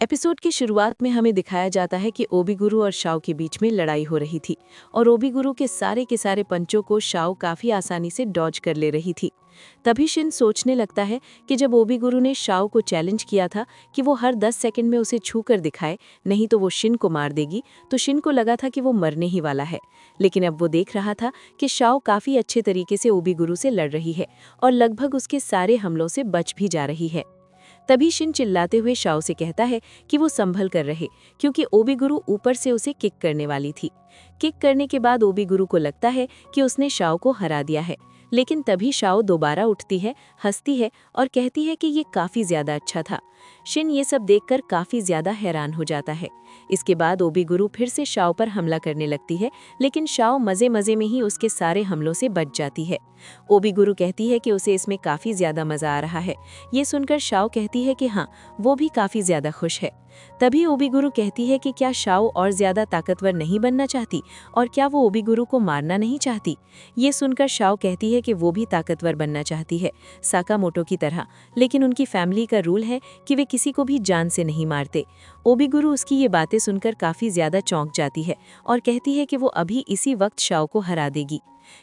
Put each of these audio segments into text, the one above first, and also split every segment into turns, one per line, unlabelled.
Episode की शुरुआत में हमें दिखाया जाता है कि ओबीगुरु और शाओ के बीच में लड़ाई हो रही थी और ओबीगुरु के सारे पंचों को शाओ काफी आसानी से डॉज कर ले रही थी। तभी शिन सोचने लगता है कि जब ओबीगुरु ने शाओ को चैलेंज किया था कि वो हर 10 सेकंड में उसे छू कर दिखाए, नहीं तो वो शिन को मार देगी, तो शिन को लगा था कि वो मरने ही वाला है। लेकिन अब वो देख रहा था कि शाओ काफी अच्छे तरीके से ओबीगुरु से लड़ रही है और लगभग उसके सारे हमलों से बच भी जा रही है। तभी शिन चिल्लाते हुए शाओ से कहता है कि वो संभल कर रहे, क्योंकि ओबीगुरु ऊपर से उसे किक करने वाली थी। किक करने के बाद ओबीगुरु को लगता है कि उसने शाओ को हरा दिया है, लेकिन तभी शाओ दोबारा उठती है, हंसती है और कहती है कि ये काफी ज्यादा अच्छा था। शिन ये सब देखकर काफी ज्यादा हैरान हो जाता है। इसके बाद ओबीगुरु फिर से शाओ पर हमला करने लगती है, लेकिन शाओ मजे मजे में ही उसके सारे हमलों से बच जाती है। ओबीगुरु कहती है कि उसे इसमें काफी ज्यादा मजा आ रहा है। ये सुनकर शाओ कहती है कि हाँ, वो भी काफी ज्यादा खुश है। तभी ओबीगुरु कहती है कि क्या शाओ और ज्यादा ताकतवर नहीं बनना चाहती और क्या वो ओबीगुरु को मारना नहीं चाहती। ये सुनकर शाओ कहती है कि वो भी ताकतवर बनना चाहती है, साकामोटो की तरह, लेकिन उनकी फैमिली का रूल है कि वे किसी को भी जान से नहीं मारते। ओबीगुरु उसकी ये बातें सुनकर काफी ज्यादा चौंक जाती है और कहती है कि वो अभी इसी वक्त शाओ को हरा देगी।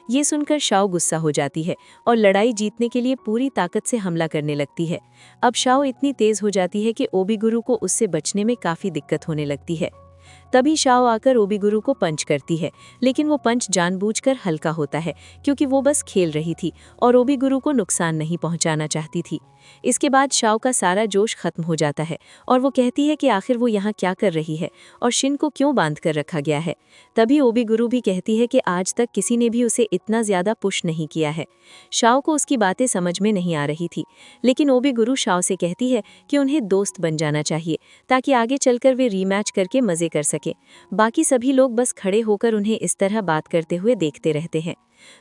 ये सुनकर शाओ गुस्सा हो जाती है और लड़ाई जीतने के लिए पूरी ताकत से हमला करने लगती है। अब शाओ इतनी तेज हो जाती है कि ओबीगुरु को उससे बचने में काफी दिक्कत होने लगती है। तभी शाओ आकर ओबीगुरु को पंच करती है, लेकिन वो पंच जानबूझकर हल्का होता है, क्योंकि वो बस खेल रही थी और ओबीगुरु को नुकसान नहीं पहुंचाना चाहती थी। इसके बाद शाओ का सारा जोश खत्म हो जाता है और वो कहती है कि आखिर वो यहाँ क्या कर रही है और शिन को क्यों बांध कर रखा गया है। तभी ओबीगुरु भी कहती है कि आज तक किसी ने भी उसे इतना ज्यादा पुश नहीं किया है। शाओ को उसकी बातें समझ में नहीं आ रही थी, लेकिन ओबीगुरु शाओ से कहती है कि उन्हें दोस्त बन जाना चाहिए, ताकि आगे चलकर वे रीमैच करके मजे कर सके। बाकी सभी लोग बस खड़े होकर उन्हें इस तरह बात करते हुए देखते रहते हैं।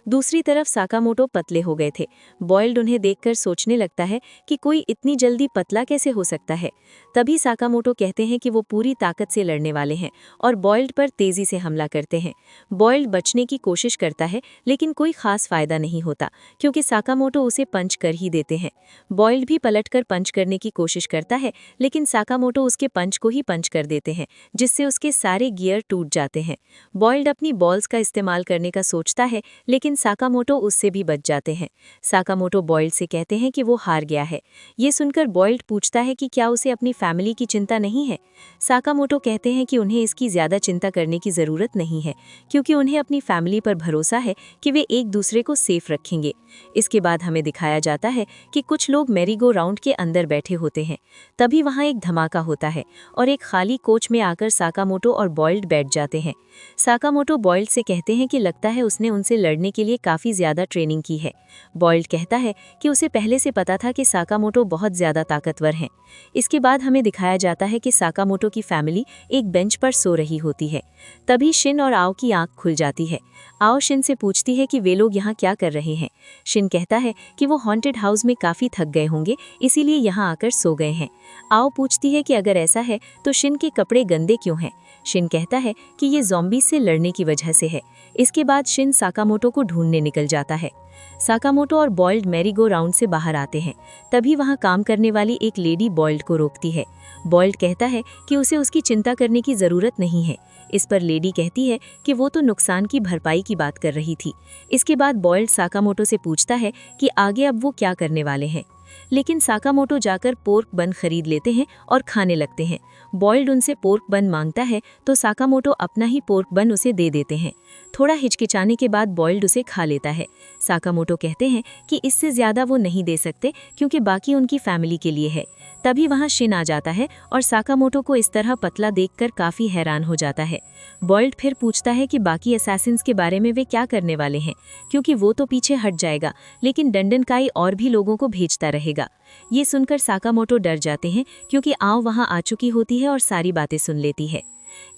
दूसरी तरफ साकामोटो पतले हो गए थे। बॉयल्ड उन्हें देखकर सोचने लगता है कि कोई इतनी जल्दी पतला कैसे हो सकता है। तभी साकामोटो कहते हैं कि वो पूरी ताकत से लड़ने वाले हैं और बॉयल्ड पर तेजी से हमला करते हैं। बॉयल्ड बचने की कोशिश करता है, लेकिन कोई खास फायदा नहीं होता, क्योंकि साकामोटो उसे पंच कर ही देते हैं। बॉयल्ड भी पलटकर पंच करने की कोशिश करता है, लेकिन साकामोटो उसके पंच को ही पंच कर देते हैं, जिससे उसके सारे गियर टूट जाते हैं। बॉयल्ड अपनी बॉल्स का इस्तेमाल करने का सोचता है, लेकिन साकामोटो उससे भी बच जाते हैं। साकामोटो बॉयल्ड से कहते हैं कि वो हार गया है। ये सुनकर बॉयल्ड पूछता है कि क्या उसे अपनी फैमिली की चिंता नहीं है। साकामोटो कहते हैं कि उन्हें इसकी ज्यादा चिंता करने की जरूरत नहीं है, क्योंकि उन्हें अपनी फैमिली पर भरोसा है कि वे एक दूसरे को सेफ रखेंगे। इसके बाद हमें दिखाया जाता है कि कुछ लोग मैरीगो राउंड के अंदर बैठे होते हैं। तभी वहां एक धमाका होता है और एक खाली कोच में आकर साकामोटो और बॉयल्ड बैठ जाते हैं। साकामोटो बॉयल्ड से कहते हैं कि लगता है उसने उनसे लड़ने के लिए काफी ज्यादा ट्रेनिंग की है। बॉयल्ड कहता है कि उसे पहले से पता था कि साकामोटो बहुत ज्यादा ताकतवर हैं। इसके बाद हमें दिखाया जाता है कि साकामोटो की फैमिली एक बेंच पर सो रही होती है। तभी शिन और आओ की आंख खुल जाती है। आओ शिन से पूछती है कि वे लोग यहाँ क्या कर रहे हैं। शिन कहता है कि वो हॉन्टेड हाउस में काफी थक गए होंगे, इसीलिए यहाँ आकर सो गए हैं। आओ पूछती है कि अगर ऐसा है तो शिन के कपड़े गंदे क्यों हैं। शिन कहता है कि ये ज़ॉम्बी से लड़ने की वजह से है। इसके बाद शिन साकामोटो को ढूंढने निकल जाता है। साकामोटो और बॉयल्ड मैरीगो राउंड से बाहर आते हैं। तभी वहां काम करने वाली एक लेडी बॉयल्ड को रोकती है। बॉयल्ड कहता है कि उसे उसकी चिंता करने की ज़रूरत नहीं है। इस पर लेडी कहती है कि वो तो नुकसान की भरपाई की बात कर रही थी। इसके बाद बॉयल्ड साकामोटो से पूछता है कि आगे अब वो क्या करने वाले हैं, लेकिन साकामोटो जाकर पोर्क बन खरीद लेते हैं और खाने लगते हैं। बॉयल्ड उनसे पोर्क बन मांगता है तो साकामोटो अपना ही पोर्क बन उसे दे देते हैं। थोड़ा हिचकिचाने के बाद बॉयल्ड उसे खा लेता है। साकामोटो कहते हैं कि इससे ज़्यादा वो नहीं दे सकते, क्योंकि बाकी उनकी फैमिली के लिए है। तभी वहाँ शिन आ जाता है और साकामोटो को इस तरह पतला देखकर काफ़ी हैरान हो जाता है। बॉयल्ड फिर पूछता है कि बाकी असैसिन्स के बारे में वे क्या करने वाले हैं, क्योंकि वो तो पीछे हट जाएगा, लेकिन डंडनकाई और भी लोगों को भेजता रहेगा। ये सुनकर साकामोटो डर जाते हैं, क्योंकि आओ वहाँ आ चुकी होती है और सारी बातें सुन लेती है।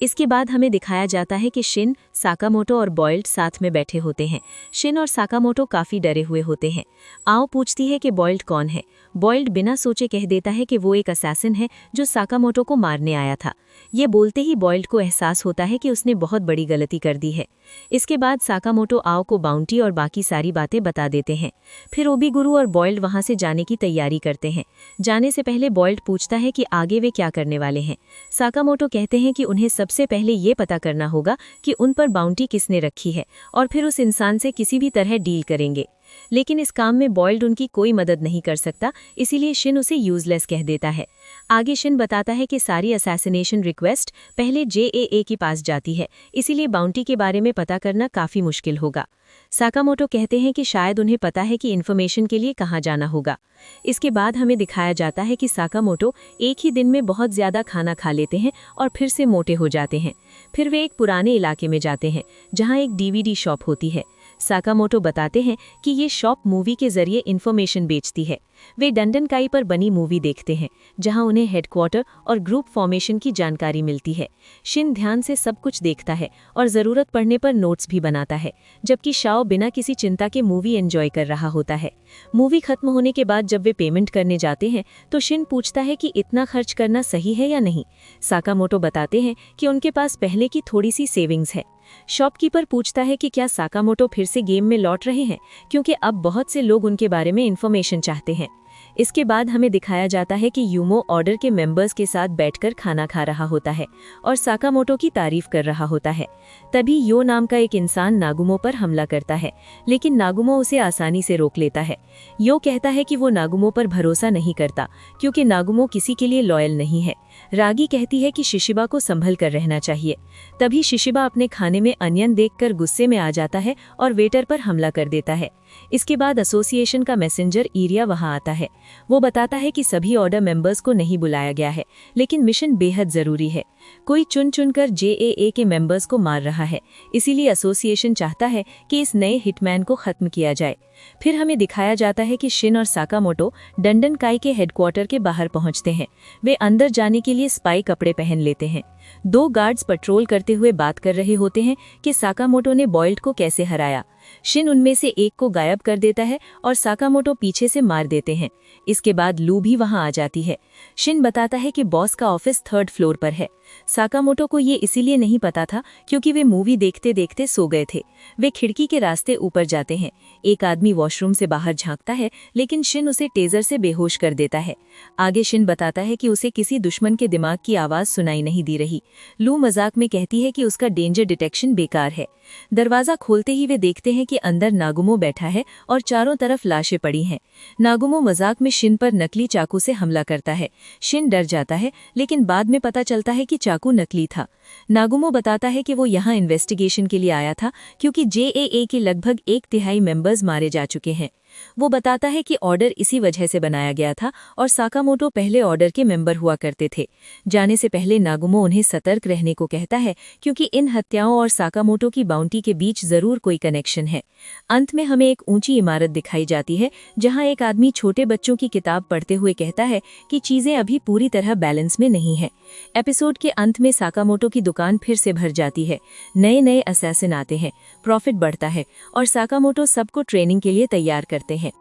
इसके बाद हमें दिखाया जाता है कि शिन, साकामोटो और बॉयल्ड साथ में बैठे होते हैं। शिन और साकामोटो काफी डरे हुए होते हैं। आओ पूछती है कि बॉयल्ड कौन है। बॉयल्ड बिना सोचे कह देता है कि वो एक असैसिन है जो साकामोटो को मारने आया था। ये बोलते ही बॉयल्ड को एहसास होता है कि उसने बहुत बड़ी गलती कर दी है। इसके बाद साकामोटो आओ को बाउंटी और बाकी सारी बातें बता देते हैं। फिर ओबीगुरु और बॉयल्ड वहां से जाने की तैयारी करते हैं। जाने से पहले बॉयल्ड पूछता है कि आगे वे क्या करने वाले हैं। साकामोटो कहते हैं कि उन्हें सबसे पहले ये पता करना होगा कि उन पर बाउंटी किसने रखी है और फिर उस इंसान से किसी भी तरह डील करेंगे। लेकिन इस काम में बॉयल्ड उनकी कोई मदद नहीं कर सकता, इसीलिए शिन उसे यूजलेस कह देता है। आगे शिन बताता है कि सारी असैसिनेशन रिक्वेस्ट पहले JAA के पास जाती है, इसीलिए बाउंटी के बारे में पता करना काफी मुश्किल होगा। साकामोटो कहते हैं कि शायद उन्हें पता है कि इन्फॉर्मेशन के लिए कहाँ जाना होगा। इसके बाद हमें दिखाया जाता है कि साकामोटो एक ही दिन में बहुत ज़्यादा खाना खा लेते हैं और फिर से मोटे हो जाते हैं। फिर वे एक पुराने इलाके में जाते हैं जहाँ एक DVD शॉप होती है। साकामोटो बताते हैं कि ये शॉप मूवी के जरिए इन्फॉर्मेशन बेचती है। वे डंडनकाई पर बनी मूवी देखते हैं जहां उन्हें हेडक्वार्टर और ग्रुप फॉर्मेशन की जानकारी मिलती है। शिन ध्यान से सब कुछ देखता है और ज़रूरत पड़ने पर नोट्स भी बनाता है, जबकि शाओ बिना किसी चिंता के मूवी एंजॉय कर रहा होता है। मूवी खत्म होने के बाद जब वे पेमेंट करने जाते हैं तो शिन पूछता है कि इतना खर्च करना सही है या नहीं। साकामोटो बताते हैं कि उनके पास पहले की थोड़ी सी सेविंग्स है। शॉपकीपर पूछता है कि क्या साकामोटो फिर से गेम में लौट रहे हैं, क्योंकि अब बहुत से लोग उनके बारे में इन्फॉर्मेशन चाहते हैं। इसके बाद हमें दिखाया जाता है कि यूमो ऑर्डर के मेंबर्स के साथ बैठकर खाना खा रहा होता है और साकामोटो की तारीफ कर रहा होता है। तभी यो नाम का एक इंसान नागुमो पर हमला करता है, लेकिन नागुमो उसे आसानी से रोक लेता है। यो कहता है कि वो नागुमो पर भरोसा नहीं करता, क्योंकि नागुमो किसी के लिए लॉयल नहीं है। रागी कहती है कि शिशिबा को संभल कर रहना चाहिए। तभी शिशिबा अपने खाने में अनियन देखकर गुस्से में आ जाता है और वेटर पर हमला कर देता है। इसके बाद एसोसिएशन का मैसेंजर इरिया वहां आता है। वो बताता है कि सभी ऑर्डर मेंबर्स को नहीं बुलाया गया है, लेकिन मिशन बेहद जरूरी है। कोई चुन चुनकर JAA के मेंबर्स को मार रहा है, इसीलिए एसोसिएशन चाहता है कि इस नए हिटमैन को खत्म किया जाए। फिर हमें दिखाया जाता है कि शिन और साकामोटो डंडनकाई के हेडक्वार्टर के बाहर पहुंचते हैं। वे अंदर जाने के लिए स्पाई कपड़े पहन लेते हैं। 2 गार्ड्स पेट्रोल करते हुए बात कर रहे होते हैं कि साकामोटो ने बॉयल्ड को कैसे हराया। शिन उनमें से एक को गायब कर देता है और साकामोटो पीछे से मार देते हैं। इसके बाद लू भी वहां आ जाती है। शिन बताता है कि बॉस का ऑफिस 3rd फ्लोर पर है। साकामोटो को ये इसीलिए नहीं पता था क्योंकि वे मूवी देखते देखते सो गए थे। वे खिड़की के रास्ते ऊपर जाते हैं। एक आदमी वॉशरूम से बाहर झांकता है, लेकिन शिन उसे टेजर से बेहोश कर देता है। आगे शिन बताता है कि उसे किसी दुश्मन के दिमाग की आवाज सुनाई नहीं दी रही। लू मजाक में कहती है कि उसका डेंजर डिटेक्शन बेकार है। दरवाजा खोलते ही वे देखते हैं कि अंदर नागुमो बैठा है और चारों तरफ लाशें पड़ी हैं। नागुमो मजाक में शिन पर नकली चाकू से हमला करता है। शिन डर जाता है, लेकिन बाद में पता चलता है कि चाकू नकली था। नागुमो बताता है कि वो यहाँ इन्वेस्टिगेशन के लिए आया था क्योंकि JAA के लगभग 1/3 मेंबर्स मारे जा चुके हैं। वो बताता है कि ऑर्डर इसी वजह से बनाया गया था और साकामोटो पहले ऑर्डर के मेंबर हुआ करते थे। जाने से पहले नागुमो उन्हें सतर्क रहने को कहता है क्योंकि इन हत्याओं और साकामोटो की बाउंटी के बीच जरूर कोई कनेक्शन है। अंत में हमें एक ऊंची इमारत दिखाई जाती है जहां एक आदमी छोटे बच्चों की किताब पढ़ते हुए कहता है कि चीजें अभी पूरी तरह बैलेंस में नहीं है। एपिसोड के अंत में साकामोटो की दुकान फिर से भर जाती है। नए नए असैसिन आते हैं, प्रॉफिट बढ़ता है और साकामोटो सबको ट्रेनिंग के लिए तैयार करते हैं।